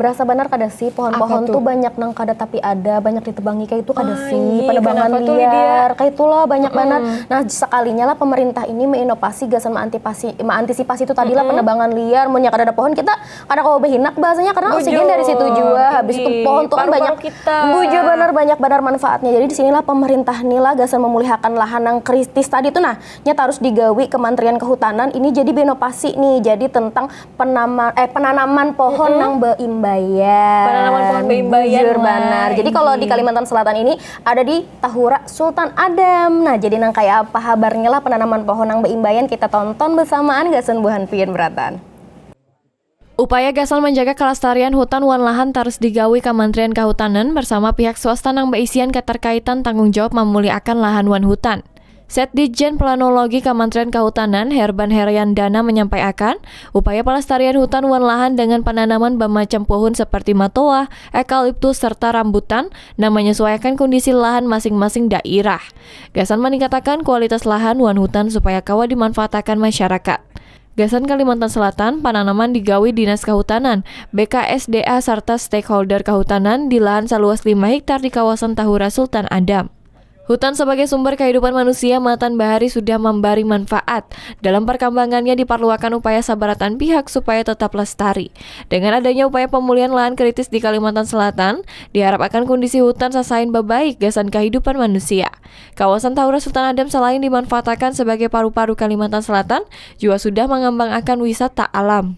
Berasa benar kada sih pohon-pohon tuh banyak nang kada tapi ada banyak ditebangi kayak itu kada sih penebangan liar kayak itulah banyak banget. Nah sekalinya lah pemerintah ini menginovasi gasan mengantisipasi itu tadilah penebangan liar. Munnya kada ada pohon kita kada kau behinak bahasanya karena oksigen dari situ juga. Habis itu pohon tuh kan banyak bujur banyak benar manfaatnya. Jadi di sinilah pemerintah nila gasan memulihkan lahan yang kritis tadi tuh nah nyata harus digawi Kementerian Kehutanan ini jadi berinovasi nih jadi tentang penanaman pohon yang beimbayan. Penanaman pohon beimbayan. Bujur benar. Jadi kalau di Kalimantan Selatan ini ada di Tahura Sultan Adam. Nah, jadi nang kayak apa kabarnya lah penanaman pohon yang beimbayan kita tonton bersamaan gasan buhan pian beratan. Upaya gasan menjaga kelestarian hutan wan lahan terus digawi Kementerian Kehutanan bersama pihak swasta nang beisian keterkaitan tanggung jawab memulihkan lahan wan hutan. Setdijen Planologi Kementerian Kehutanan Herban Heryandana menyampaikan, upaya pelestarian hutan wan lahan dengan penanaman bermacam pohon seperti matoa, eukaliptus serta rambutan dan menyesuaikan kondisi lahan masing-masing daerah. Gasan meningkatkan kualitas lahan wan hutan supaya kawa dimanfaatkan masyarakat. Gasan Kalimantan Selatan, penanaman digawi Dinas Kehutanan, BKSDA serta stakeholder kehutanan di lahan seluas 5 hektar di kawasan Tahura Sultan Adam. Hutan sebagai sumber kehidupan manusia Matan Bahari sudah memberi manfaat. Dalam perkembangannya diperlukan upaya sabaratan pihak supaya tetap lestari. Dengan adanya upaya pemulihan lahan kritis di Kalimantan Selatan, diharapkan kondisi hutan sasain baik gasan kehidupan manusia. Kawasan Tahura Sultan Adam selain dimanfaatkan sebagai paru-paru Kalimantan Selatan, juga sudah mengembangkan wisata alam.